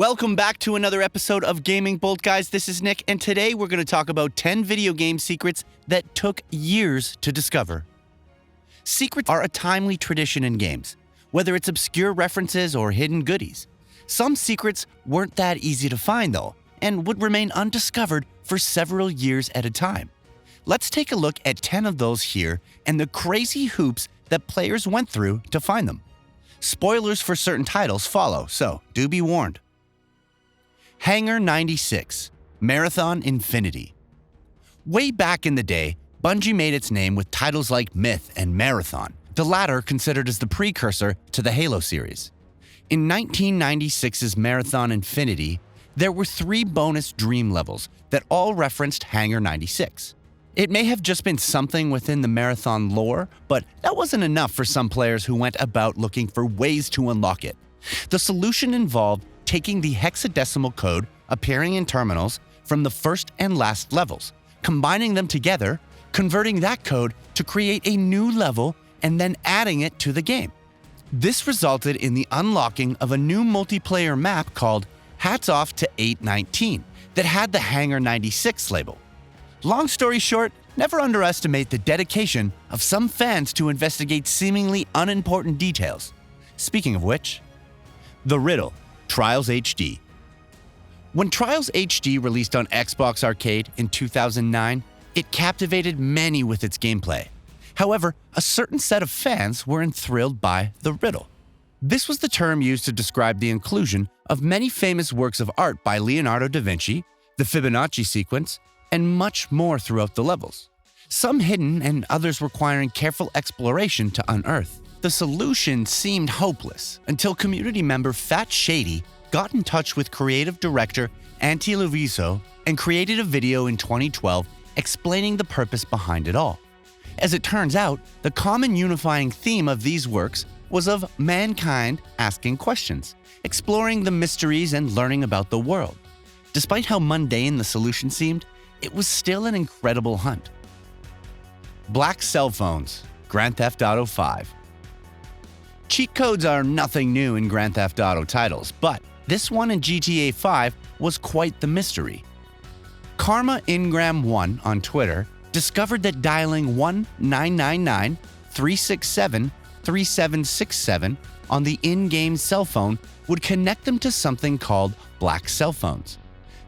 Welcome back to another episode of GamingBolt, guys. This is Nick, and today we're going to talk about 10 video game secrets that took years to discover. Secrets are a timely tradition in games, whether it's obscure references or hidden goodies. Some secrets weren't that easy to find, though, and would remain undiscovered for several years at a time. Let's take a look at 10 of those here and the crazy hoops that players went through to find them. Spoilers for certain titles follow, so do be warned. HANGAR 96, Marathon Infinity. Way back in the day, Bungie made its name with titles like Myth and Marathon, the latter considered as the precursor to the Halo series. In 1996's Marathon Infinity, there were 3 bonus dream levels that all referenced HANGAR 96. It may have just been something within the Marathon lore, but that wasn't enough for some players who went about looking for ways to unlock it. The solution involved taking the hexadecimal code appearing in terminals from the first and last levels, combining them together, converting that code to create a new level, and then adding it to the game. This resulted in the unlocking of a new multiplayer map called Hats Off to 819 that had the HANGAR 96 label. Long story short, never underestimate the dedication of some fans to investigate seemingly unimportant details. Speaking of which, the riddle. Trials HD. When Trials HD released on Xbox Arcade in 2009, it captivated many with its gameplay. However, a certain set of fans were enthralled by the riddle. This was the term used to describe the inclusion of many famous works of art by Leonardo da Vinci, the Fibonacci sequence, and much more throughout the levels. Some hidden and others requiring careful exploration to unearth. The solution seemed hopeless until community member Fat Shady got in touch with creative director Antti Loviso and created a video in 2012 explaining the purpose behind it all. As it turns out, the common unifying theme of these works was of mankind asking questions, exploring the mysteries and learning about the world. Despite how mundane the solution seemed, it was still an incredible hunt. Black cell phones, Grand Theft Auto 5. Cheat codes are nothing new in Grand Theft Auto titles, but this one in GTA 5 was quite the mystery. Karma Ingram1 on Twitter discovered that dialing 1-999-367-3767 on the in-game cell phone would connect them to something called black cell phones.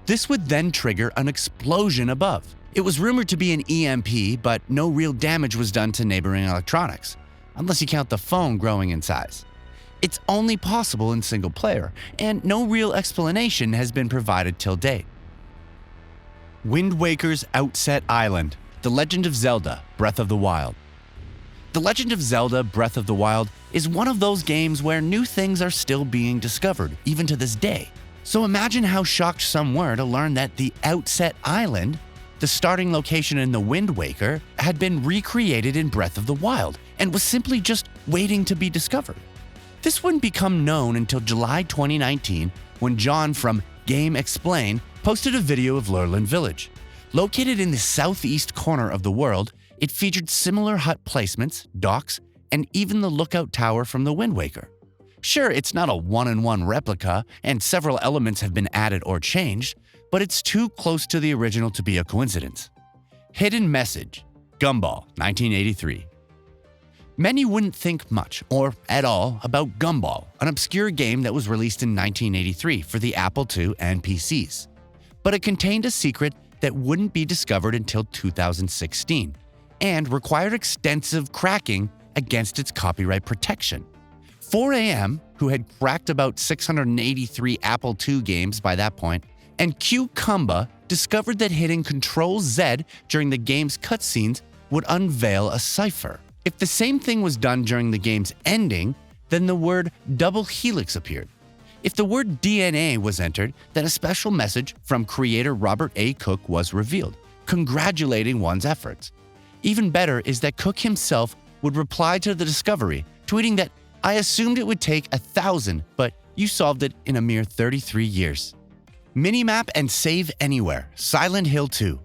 This would then trigger an explosion above. It was rumored to be an EMP, but no real damage was done to neighboring electronics, unless you count the phone growing in size. It's only possible in single player, and no real explanation has been provided till date. Wind Waker's Outset Island, The Legend of Zelda: Breath of the Wild. The Legend of Zelda: Breath of the Wild is one of those games where new things are still being discovered, even to this day. So imagine how shocked some were to learn that the Outset Island, the starting location in the Wind Waker, had been recreated in Breath of the Wild and was simply just waiting to be discovered. This wouldn't become known until July 2019 when John from Game Explain posted a video of Lurelin Village. Located in the southeast corner of the world, it featured similar hut placements, docks, and even the lookout tower from the Wind Waker. Sure, it's not a one-in-one replica and several elements have been added or changed, but it's too close to the original to be a coincidence. Hidden Message, GUMBALL, 1983. Many wouldn't think much, or at all, about GUMBALL, an obscure game that was released in 1983 for the Apple II and PCs. But it contained a secret that wouldn't be discovered until 2016, and required extensive cracking against its copyright protection. 4AM, who had cracked about 683 Apple II games by that point, and Q-Kumba discovered that hitting Ctrl-Z during the game's cutscenes would unveil a cipher. If the same thing was done during the game's ending, then the word double helix appeared. If the word DNA was entered, then a special message from creator Robert A. Cook was revealed, congratulating one's efforts. Even better is that Cook himself would reply to the discovery, tweeting that, "I assumed it would take 1,000, but you solved it in a mere 33 years. Minimap and Save Anywhere, Silent Hill 2.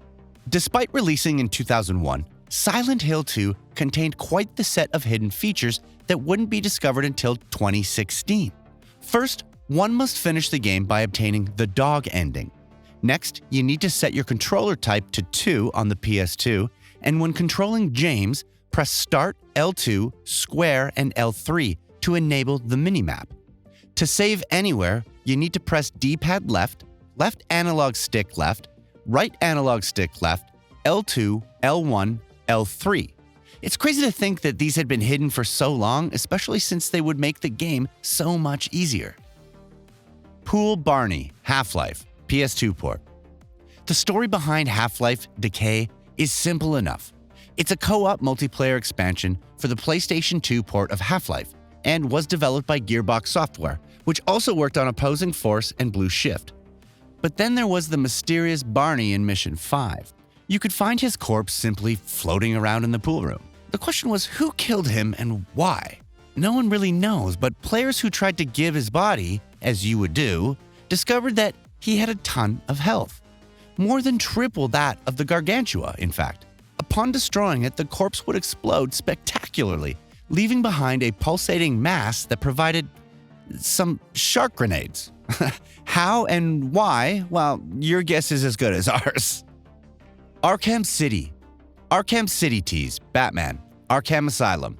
Despite releasing in 2001, Silent Hill 2 contained quite the set of hidden features that wouldn't be discovered until 2016. First, One must finish the game by obtaining the dog ending. Next, you need to set your controller type to 2 on the PS2, and when controlling James, press Start, L2, Square, and L3 to enable the minimap. To save anywhere, you need to press D-pad left, left analog stick left, right analog stick left, L2, L1, L3. It's crazy to think that these had been hidden for so long, especially since they would make the game so much easier. Pool Barney, Half-Life, PS2 port. The story behind Half-Life Decay is simple enough. It's a co-op multiplayer expansion for the PlayStation 2 port of Half-Life and was developed by Gearbox Software, which also worked on Opposing Force and Blue Shift. But then there was the mysterious Barney in Mission 5. You could find his corpse simply floating around in the pool room. The question was who killed him and why? No one really knows, but players who tried to give his body, as you would do, discovered that he had a ton of health. More than triple that of the Gargantua, in fact. Upon destroying it, the corpse would explode spectacularly, leaving behind a pulsating mass that provided some shark grenades. How and why? Well, your guess is as good as ours. ARKHAM City. ARKHAM City Tease, Batman, ARKHAM Asylum.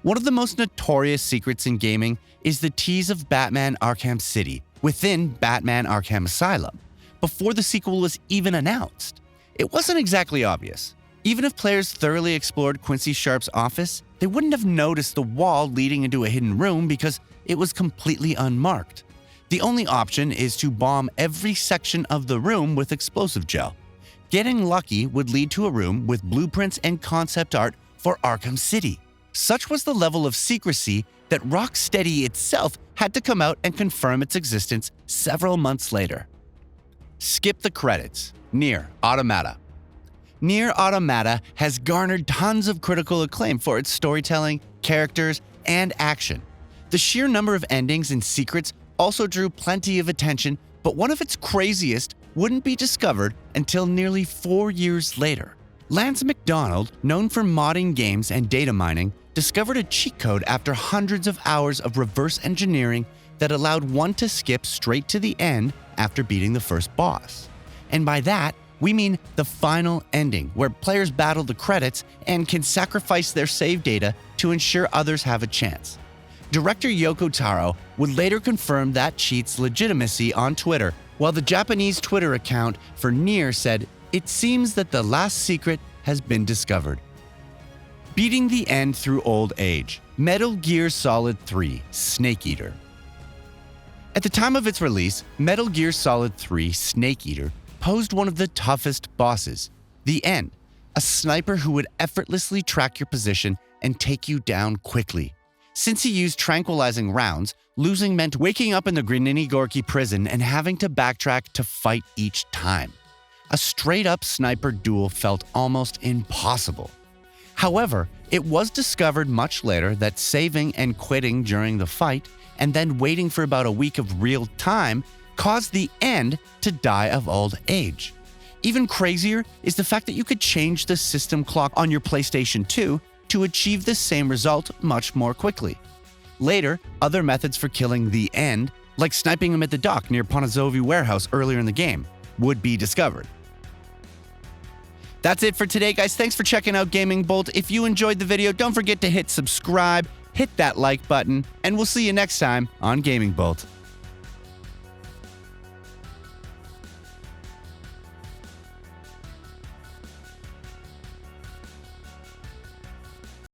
One of the most notorious secrets in gaming is the tease of Batman Arkham City within Batman Arkham Asylum, before the sequel was even announced. It wasn't exactly obvious. Even if players thoroughly explored Quincy Sharp's office, they wouldn't have noticed the wall leading into a hidden room because it was completely unmarked. The only option is to bomb every section of the room with explosive gel. Getting lucky would lead to a room with blueprints and concept art for Arkham City. Such was the level of secrecy that Rocksteady itself had to come out and confirm its existence several months later. Skip the credits. NIER Automata. NIER Automata has garnered tons of critical acclaim for its storytelling, characters, and action. The sheer number of endings and secrets also drew plenty of attention, but one of its craziest wouldn't be discovered until nearly 4 years later. Lance McDonald, known for modding games and data mining, discovered a cheat code after hundreds of hours of reverse engineering that allowed one to skip straight to the end after beating the first boss. And by that, we mean the final ending, where players battle the credits and can sacrifice their save data to ensure others have a chance. Director Yoko Taro would later confirm that cheat's legitimacy on Twitter, while the Japanese Twitter account for NIER said, "It seems that the last secret has been discovered." Beating the end through old age. Metal Gear Solid 3 Snake Eater. At the time of its release, Metal Gear Solid 3 Snake Eater posed one of the toughest bosses, the End, a sniper who would effortlessly track your position and take you down quickly. Since he used tranquilizing rounds, losing meant waking up in the Granini Gorky prison and having to backtrack to fight each time. A straight-up sniper duel felt almost impossible. However, it was discovered much later that saving and quitting during the fight, and then waiting for about a week of real time, caused the End to die of old age. Even crazier is the fact that you could change the system clock on your PlayStation 2 to achieve the same result much more quickly. Later, other methods for killing the End, like sniping him at the dock near Ponazovi warehouse earlier in the game, would be discovered. That's it for today, guys. Thanks for checking out GamingBolt. If you enjoyed the video, don't forget to hit subscribe, hit that like button, and we'll see you next time on GamingBolt.